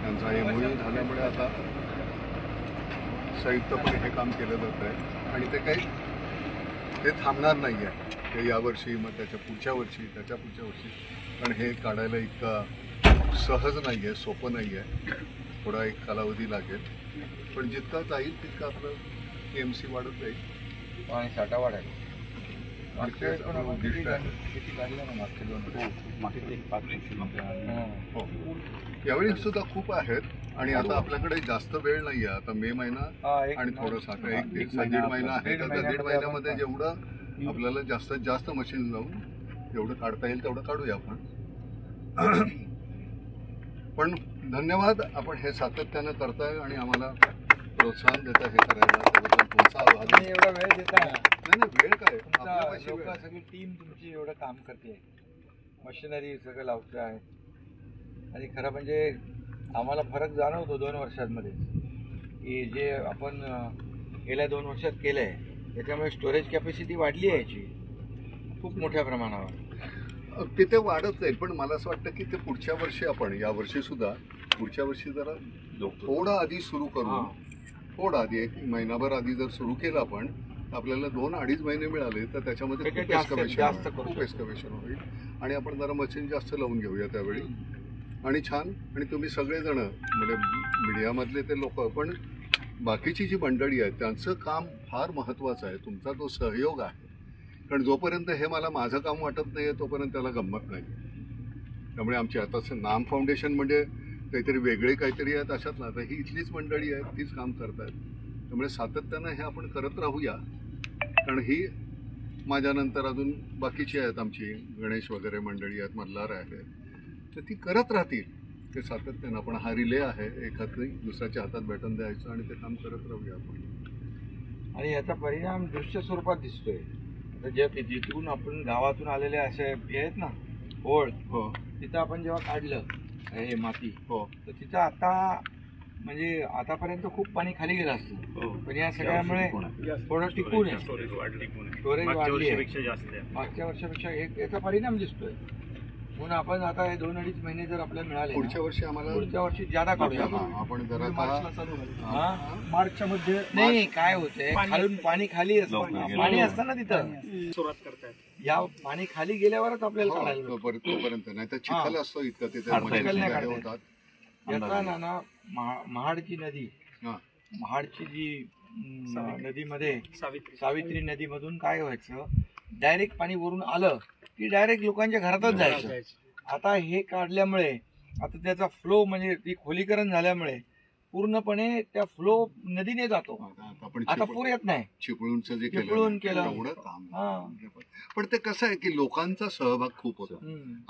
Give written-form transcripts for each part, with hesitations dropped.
त्यांचा MOU झाल्यामुळे आता संयुक्तपणे हे काम केलं जात आहे आणि ते थांबणार नाही आहे. ते यावर्षी, मग त्याच्या पुढच्या वर्षी, त्याच्या पुढच्या वर्षी. पण हे काढायला इतका सहज नाही आहे, सोपं नाही आहे. थोडा एक कालावधी लागेल, पण जितका जाईल तितका आपलं KMC वाढत जाईल आणि साठा वाढेल. मागच्या वेळेस आपलं उद्दिष्ट आहे. किती काढलं ना मागच्या 2 मागच्या 5 वर्षी. हो, यावेळी सुद्धा खूप आहेत आणि आता आपल्याकडे जास्त वेळ नाही आहे. आता मे महिना आणि थोडंसं आता एक दीड महिना आहे. तर दीड महिन्यामध्ये जेवढं आपल्याला जास्तीत जास्त मशीन लावून जेवढं काढता येईल तेवढं काढूया आपण. पण धन्यवाद, आपण हे सातत्यानं करताय आणि आम्हाला प्रोत्साहन देता हे करायला. त्याबद्दल तुमचा आभार. एवढा वेळ देता. नाही, वेळ काय, आपल्यापाशी लोक सगळी टीम तुमची एवढं काम करते, मशिनरी सगळं लावतं आहे. आणि खरं म्हणजे आम्हाला फरक जाणवतो 2 वर्षांमध्ये की जे आपण गेल्या 2 वर्षात केलं आहे त्याच्यामुळे स्टोरेज कॅपॅसिटी वाढली आहे याची खूप मोठ्या प्रमाणावर. तिथे वाढत जाईल, पण मला असं वाटतं की ते पुढच्या वर्षी आपण, या वर्षी सुद्धा पुढच्या वर्षी जरा थोडं आधी सुरू करू. थोडं आधी 1 महिनाभर आधी जर सुरू केलं आपण, आपल्याला 2-2.5 महिने मिळाले तर त्याच्यामध्ये खूप एस्कवेशन होईल आणि आपण जरा मशीन जास्त लावून घेऊया त्यावेळी. आणि छान. आणि तुम्ही सगळेजण म्हणजे मीडियामधले ते लोक, पण बाकीची जी मंडळी आहेत त्यांचं काम फार महत्त्वाचं आहे. तुमचा तो सहयोग आहे, कारण जोपर्यंत हे मला माझं काम वाटत नाही आहे तोपर्यंत त्याला गंमत नाही. त्यामुळे आमची आताचं नाम फाउंडेशन म्हणजे काहीतरी वेगळे काहीतरी आहेत अशात ना, तर ही इथलीच मंडळी आहेत, तीच काम करत आहेत. त्यामुळे सातत्यानं हे आपण करत राहूया, कारण ही माझ्यानंतर अजून बाकीची आहेत, आमची गणेश वगैरे मंडळी आहेत, मल्हार आहेत, तर ती करत राहतील ते सातत्यानं. आपण हा रिले आहे, एक हात दुसऱ्याच्या हातात बॅटन द्यायचं आणि ते काम करत राहूया आपण. आणि याचा परिणाम दृश्य स्वरूपात दिसतोय. आता जे जिथून आपण गावातून आलेले असे हे आहेत ना ओळ, हो, तिथं आपण जेव्हा काढलं हे माती, हो, तर तिथं आता म्हणजे आतापर्यंत खूप पाणी खाली गेलं असतं, पण या सगळ्यामुळे थोडं टिकून आहे. स्टोरेज वाढली आहे मागच्या वर्षापेक्षा. याचा परिणाम दिसतोय. म्हणून आपण आता हे 2-2.5 महिने जर आपल्याला मिळाले, पुढच्या वर्षी आम्हाला पुढच्या वर्षी जादा काढूया आपण. जरा मार्चच्या मध्ये नाही काय होतंय, खालून पाणी खाली असतं, पाणी असतं ना तिथं सुरुवात करतायत. या पाणी खाली गेल्यावरच आपल्याला काढायला तोपर्यंत नाही तर चिखल असतो इतकं तिथे होतात. याचा ना महाडची नदी, महाडची जी नदीमध्ये सावित्री नदीमधून काय व्हायचं, डायरेक्ट पाणी वरून आलं की डायरेक्ट लोकांच्या घरातच जायचं. आता हे काढल्यामुळे आता त्याचा फ्लो म्हणजे ती खोलीकरण झाल्यामुळे पूर्णपणे त्या फ्लो नदीने जातो. आता पूर येत नाही. चिपळूणचं जे चिपळूण केलं एवढं काम. पण ते कसं आहे की लोकांचा सहभाग खूप होता.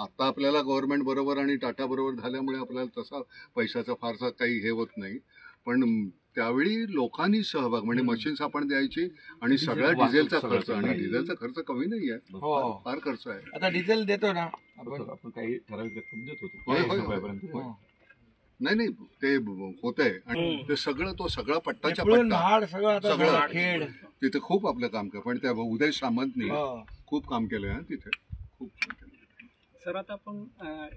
आता आपल्याला गव्हर्नमेंट बरोबर आणि टाटा बरोबर झाल्यामुळे आपल्याला तसा पैशाचा फारसा काही हे होत नाही, पण त्यावेळी लोकांनी सहभाग म्हणजे मशीन्स आपण द्यायची आणि सगळ्या डिझेलचा खर्च, आणि डिझेलचा खर्च कमी नाही आहे, फार खर्च आहे. आता डिझेल देतो ना आपण काही ठराविक रक्कम देत होतो. नाही ते होत आहे आणि ते सगळं तो सगळा पट्टाच्या सगळं खेड तिथे खूप आपलं काम कर. पण त्या उदय सामंतनी खूप काम केलंय हा तिथे, खूप काम केलं. सर आता आपण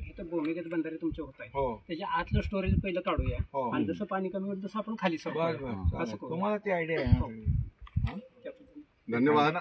इथं भूमिगत बंधारे तुमचे होत आहे, त्याच्या आतलं स्टोरेज पहिलं काढूया आणि जसं पाणी कमी होईल तसं आपण खाली तुम्हाला ती आयडिया आहे. धन्यवाद.